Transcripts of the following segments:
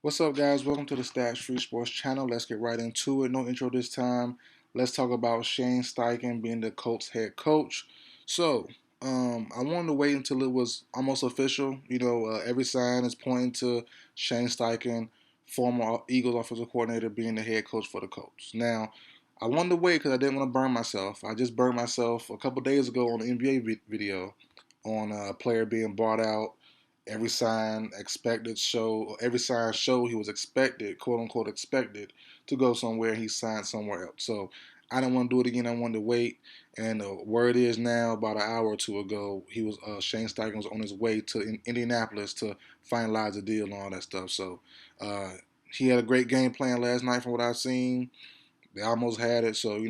What's up, guys? Welcome to the Stats Free Sports channel. Let's get right into it. No intro this time. Let's talk about Shane Steichen being the Colts head coach. I wanted to wait until it was almost official. Every sign is pointing to Shane Steichen, former Eagles offensive coordinator, being the head coach for the Colts. Now, I wanted to wait because I didn't want to burn myself. I just burned myself a couple days ago on the NBA video on a player being bought out. Every sign showed he was expected, quote unquote expected, to go somewhere. He signed somewhere else. So I didn't want to do it again. I wanted to wait. And the word is now, about an hour or two ago, Shane Steichen was on his way to Indianapolis to finalize the deal and all that stuff. So uh, he had a great game plan last night, from what I've seen. They almost had it, so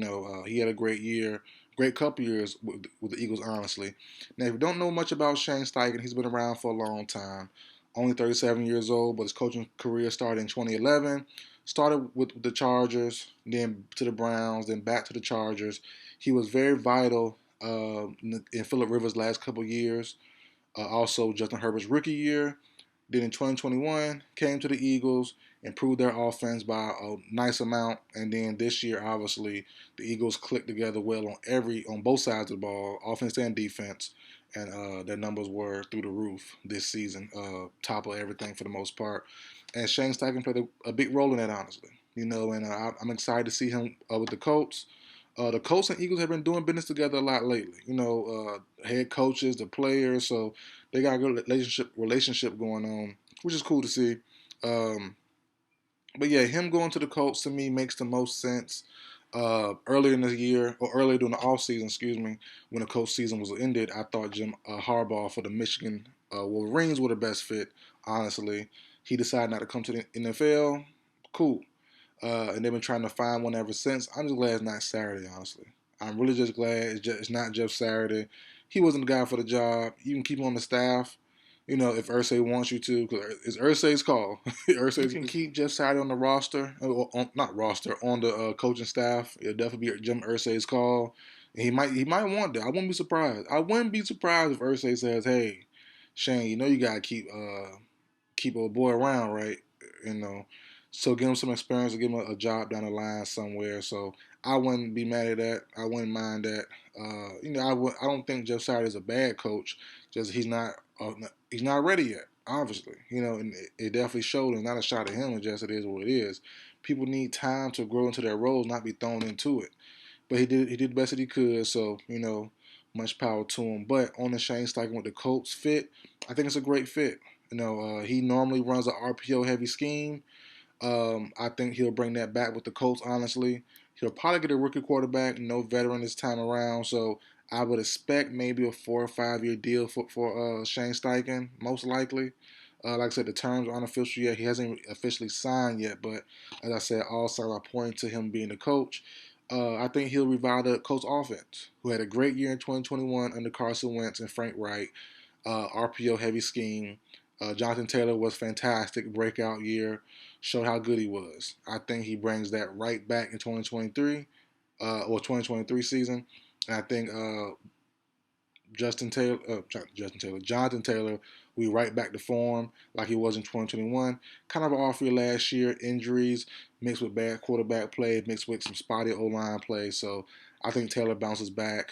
he had a great year, great couple years with the Eagles. Honestly, now if you don't know much about Shane Steichen, he's been around for a long time. Only 37 years old, but his coaching career started in 2011. Started with the Chargers, then to the Browns, then back to the Chargers. He was very vital in Phillip Rivers' last couple years. Also, Justin Herbert's rookie year. Then in 2021, came to the Eagles, improved their offense by a nice amount, and then this year, obviously, the Eagles clicked together well on both sides of the ball, offense and defense, and their numbers were through the roof this season, top of everything for the most part. And Shane Steichen played a big role in that, honestly. I'm excited to see him with the Colts. The Colts and Eagles have been doing business together a lot lately. Head coaches, the players, so they got a good relationship going on, which is cool to see. Um, but yeah, him going to the Colts to me makes the most sense. Earlier in the year, or earlier during the offseason, excuse me, when the Colts season was ended, I thought Jim Harbaugh for the Michigan Wolverines were the best fit. Honestly, he decided not to come to the NFL. Cool. And they've been trying to find one ever since. I'm just glad it's not Saturday, honestly. I'm really just glad it's not Jeff Saturday. He wasn't the guy for the job. You can keep him on the staff, if Irsay wants you to, because it's Irsay's call. Irsay can keep Jeff Saturday on the roster, not roster, on the coaching staff. It'll definitely be Jim Irsay's call. And he might want that. I wouldn't be surprised. I wouldn't be surprised if Irsay says, "Hey, Shane, you gotta keep a boy around, right? You know, so give him some experience, give him a job down the line somewhere." So I wouldn't be mad at that. I wouldn't mind that. I don't think Jeff Saturday is a bad coach. Just he's not ready yet. Obviously, and it definitely showed. It's not a shot at him. It just it is what it is. People need time to grow into their roles, not be thrown into it. But he did the best that he could. So much power to him. But on the Shane Steichen with the Colts fit, I think it's a great fit. He normally runs an RPO heavy scheme. I think he'll bring that back with the Colts, honestly. He'll probably get a rookie quarterback, no veteran this time around. So I would expect maybe a 4 or 5 year deal for Shane Steichen, most likely. Like I said, the terms aren't official yet. He hasn't officially signed yet, but as I said, all signs are pointing to him being the coach. I think he'll revive the Colts offense, who had a great year in 2021 under Carson Wentz and Frank Wright. RPO heavy scheme. Jonathan Taylor was fantastic, breakout year, showed how good he was. I think he brings that right back in 2023 or 2023 season. And I think Jonathan Taylor, we right back to form like he was in 2021. Kind of an off year last year, injuries mixed with bad quarterback play, mixed with some spotty O line play. So I think Taylor bounces back.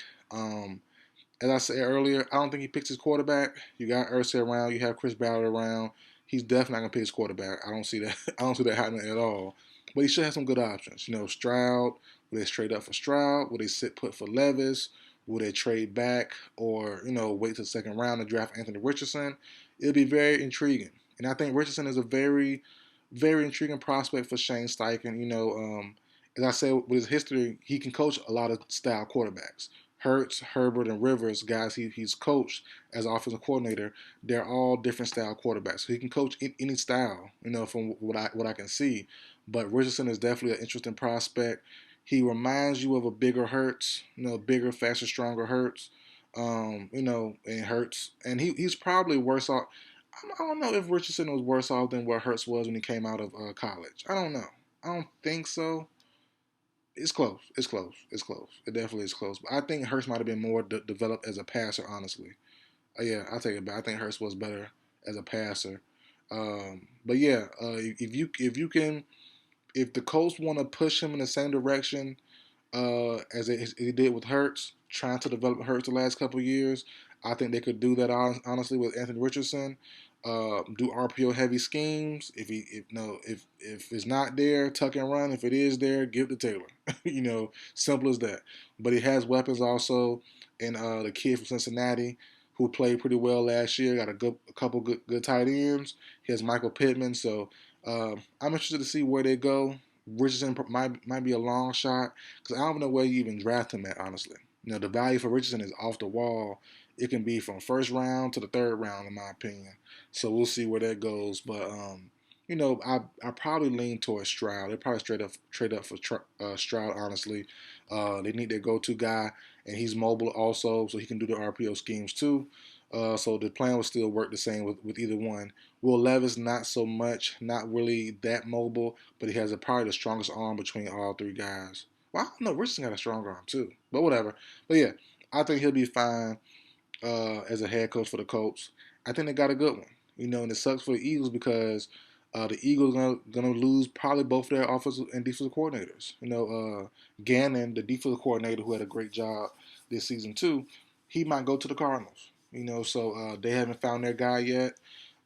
As I said earlier, I don't think he picks his quarterback. You got Irsay around, you have Chris Ballard around. He's definitely not gonna pick his quarterback. I don't see that. I don't see that happening at all. But he should have some good options. Stroud. Will they trade up for Stroud? Will they sit put for Levis? Will they trade back or wait till the second round to draft Anthony Richardson? It'll be very intriguing. And I think Richardson is a very, very intriguing prospect for Shane Steichen. As I said, with his history, he can coach a lot of style quarterbacks. Hurts, Herbert, and Rivers, guys he's coached as offensive coordinator, they're all different style quarterbacks. So he can coach any style, from what I can see. But Richardson is definitely an interesting prospect. He reminds you of a bigger Hurts, bigger, faster, stronger Hurts, and Hurts. And he's probably worse off. I don't know if Richardson was worse off than what Hurts was when he came out of college. I don't know. I don't think so. It's close. It's close. It's close. It definitely is close. But I think Hurst might have been more developed as a passer, honestly. Yeah, I'll take it back. I think Hurst was better as a passer. But yeah, if the Colts want to push him in the same direction as they did with Hurts, trying to develop Hurts the last couple of years, I think they could do that honestly with Anthony Richardson. Do RPO heavy schemes. If it's not there, tuck and run. If it is there, give it to Taylor. Simple as that. But he has weapons also, and the kid from Cincinnati who played pretty well last year got a couple good tight ends. He has Michael Pittman, so I'm interested to see where they go. Richardson might be a long shot because I don't know where you even draft him at, honestly. The value for Richardson is off the wall. It can be from first round to the third round, in my opinion. So we'll see where that goes. But I probably lean towards Stroud. They probably trade up for Stroud. Honestly, they need their go-to guy, and he's mobile also, so he can do the RPO schemes too. So the plan will still work the same with either one. Will Levis not so much, not really that mobile, but he has probably the strongest arm between all three guys. Well, I don't know. Richardson got a strong arm too, but whatever. But yeah, I think he'll be fine as a head coach for the Colts. I think they got a good one. And it sucks for the Eagles because the Eagles gonna lose probably both their offensive and defensive coordinators. Gannon, the defensive coordinator who had a great job this season too, he might go to the Cardinals. So they haven't found their guy yet.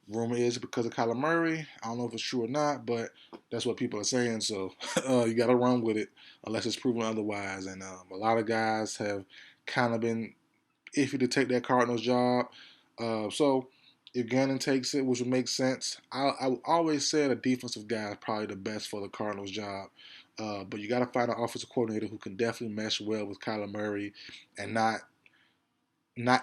Rumor is because of Kyler Murray. I don't know if it's true or not, but that's what people are saying. So you got to run with it unless it's proven otherwise. And a lot of guys have kind of been iffy to take that Cardinals job. So if Gannon takes it, which would make sense, I always said a defensive guy is probably the best for the Cardinals job. But you got to find an offensive coordinator who can definitely mesh well with Kyler Murray and not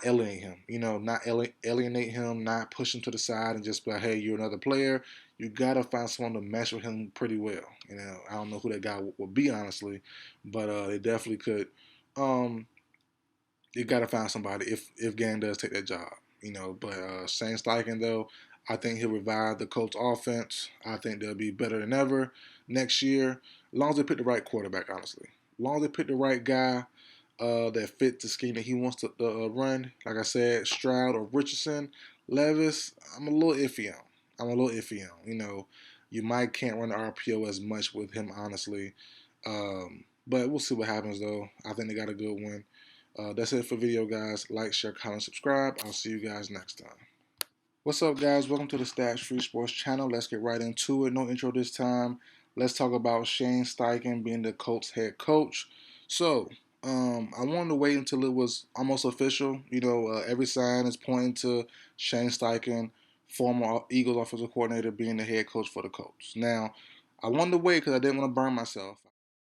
alienate him, not alienate him, not push him to the side and just be like, hey, you're another player. You got to find someone to mesh with him pretty well. I don't know who that guy would be, honestly, but they definitely could. You got to find somebody if Gann does take that job, But Shane Steichen, though, I think he'll revive the Colts offense. I think they'll be better than ever next year, as long as they pick the right quarterback, honestly. As long as they pick the right guy that fits the scheme that he wants to run. Like I said, Stroud or Richardson, Levis, I'm a little iffy on. You might can't run the RPO as much with him, honestly. But we'll see what happens, though. I think they got a good one. That's it for video, guys. Like, share, comment, subscribe. I'll see you guys next time. What's up, guys? Welcome to the Stats Free Sports channel. Let's get right into it. No intro this time. Let's talk about Shane Steichen being the Colts head coach. So, I wanted to wait until it was almost official. Every sign is pointing to Shane Steichen, former Eagles offensive coordinator, being the head coach for the Colts. Now, I wanted to wait because I didn't want to burn myself.